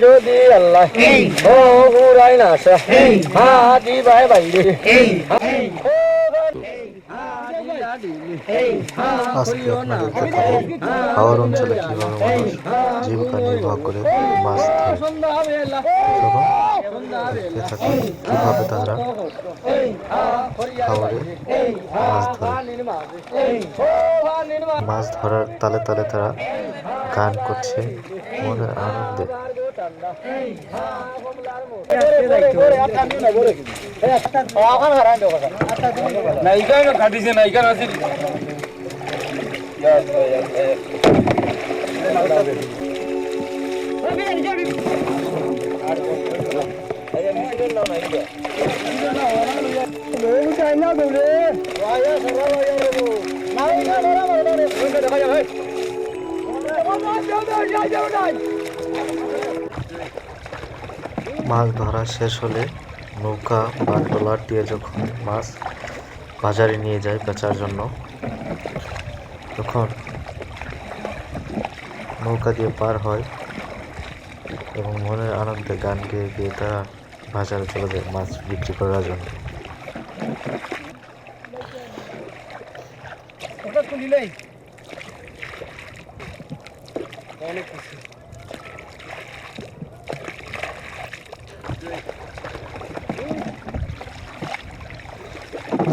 যদি আল্লাহ ও ঘুরাই না হাজি ভাই বাইরে আজকে আপনাদের দেখাবো হাওর অঞ্চলে কিভাবে মানুষ জীবিকা নির্বাহ করে মাছ ধরে। চলো দেখতে থাকুন কিভাবে তারা হাওরে মাছ ধরে। মাছ ধরার তালে তালে তারা গান করছে মনের আনন্দে। মাছ ধরা শেষ হলে নৌকা বা ট্রলার দিয়ে যখন মাছ বাজারে নিয়ে যায় বেচার জন্য, তখন নৌকা দিয়ে পার হয় এবং মনের আনন্দে গান গেয়ে গিয়ে তারা বাজারে চলে যায় মাছ বিক্রি করার জন্য।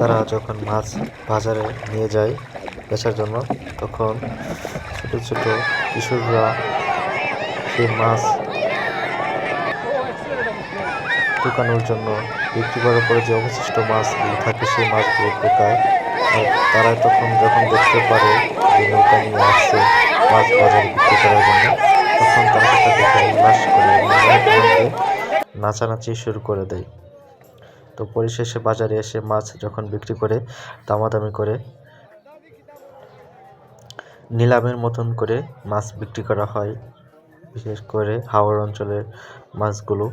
তারা যখন মাছ বাজারে নিয়ে যায় বেচার জন্য, তখন ছোট ছোট কিশোররা সেই মাছ শুকানোর জন্য বিক্রি করার পরে যে অবশিষ্ট মাছগুলো থাকে সেই মাছগুলো ঢোকায়। তারা তখন যখন দেখতে পারে যে নৌকা নিয়ে আসছে মাছ বাজারে বিক্রি করার জন্য, তখন তারা সেটা দেখে উল্লাস করে নাচানাচি শুরু করে দেয়। তো পরিশেষে বাজারে এসে মাছ যখন বিক্রি করে দামাদামি করে নিলামের মতন করে মাছ বিক্রি করা হয়। বিশেষ করে হাওর অঞ্চলের মাছগুলো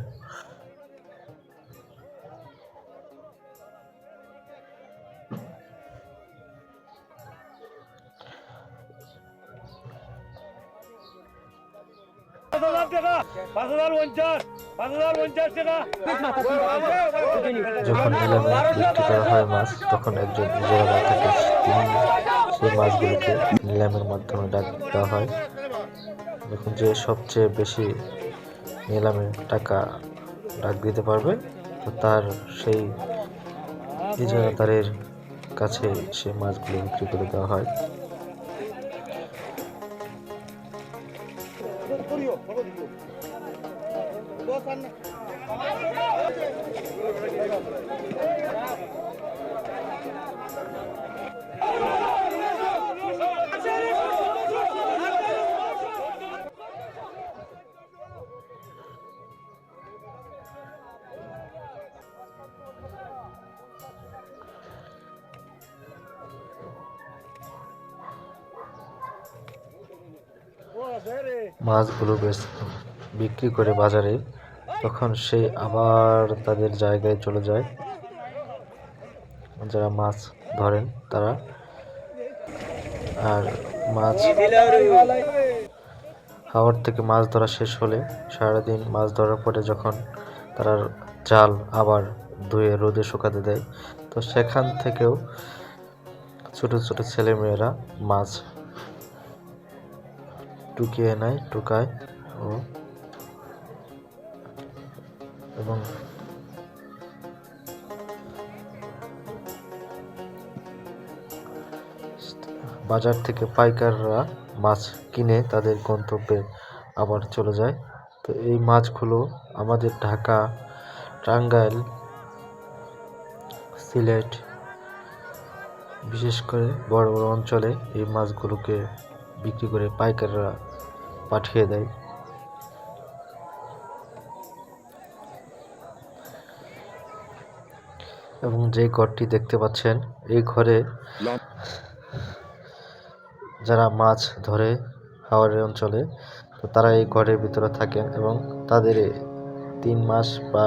যখন নিলামে বিক্রি করা হয় মাছ, তখন একজন নিজেরা থাকে, তিনি সেই মাছগুলোকে নিলামের মাধ্যমে ডাক দেওয়া হয়। দেখুন যে সবচেয়ে বেশি নিলামে টাকা ডাক দিতে পারবে, তো তার সেই ইজারাদারের কাছে সেই মাছগুলো বিক্রি করে দেওয়া হয়। মাছগুলো বিক্রি করে বাজারে, তখন সে আবার তাদের জায়গায় চলে যায়। যারা মাছ ধরেন তারা, আর মাছ হাওর থেকে মাছ ধরা শেষ হলে সারাদিন মাছ ধরার পরে যখন তারা জাল আবার ধুয়ে রোদে শুকাতে দেয়, তো সেখান থেকেও ছোট ছোট ছেলেমেয়েরা মাছ টুকিয়ে নেয়, টুকায় এবং বাজার থেকে পাইকাররা মাছ কিনে তাদের গন্তব্যে আবার চলে যায়। তো এই মাছগুলো আমাদের ঢাকা, টাঙ্গাইল, সিলেট, বিশেষ করে বড় বড় অঞ্চলে এই মাছগুলোকে বিক্রি করে পাইকাররা পাঠিয়ে দেয়। এবং যে ঘরটি দেখতে পাচ্ছেন, এই ঘরে যারা মাছ ধরে হাওরের অঞ্চলে, তো তারা এই ঘরের ভিতরে থাকেন এবং তাদের 3 মাস বা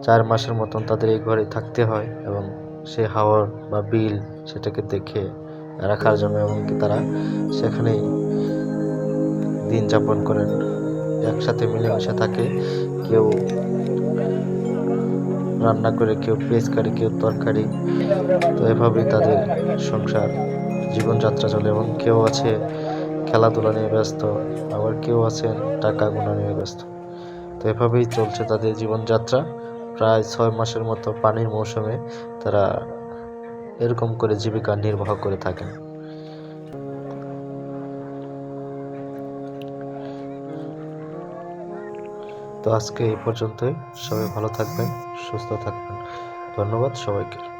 4 মাসের মতন তাদের এই ঘরে থাকতে হয় এবং সে হাওর বা বিল সেটাকে দেখে রাখার জন্য, এবং তারা সেখানেই দিন যাপন করেন। একসাথে মিলেমিশে থাকে। কেউ রান্না করে, কেউ পেঁয়াজকারি, কেউ তরকারি। তো এভাবেই তাদের সংসার জীবনযাত্রা চলে। এবং কেউ আছে খেলাধুলা নিয়ে ব্যস্ত, আবার কেউ আছেন টাকা গোনা নিয়ে ব্যস্ত। তো এভাবেই চলছে তাদের জীবনযাত্রা। প্রায় 6 মাসের মতো পানির মৌসুমে তারা এরকম করে জীবিকা নির্বাহ করে থাকেন। তো আজকে এই পর্যন্তই। সবাই ভালো থাকবেন, সুস্থ থাকবেন। ধন্যবাদ সবাইকে।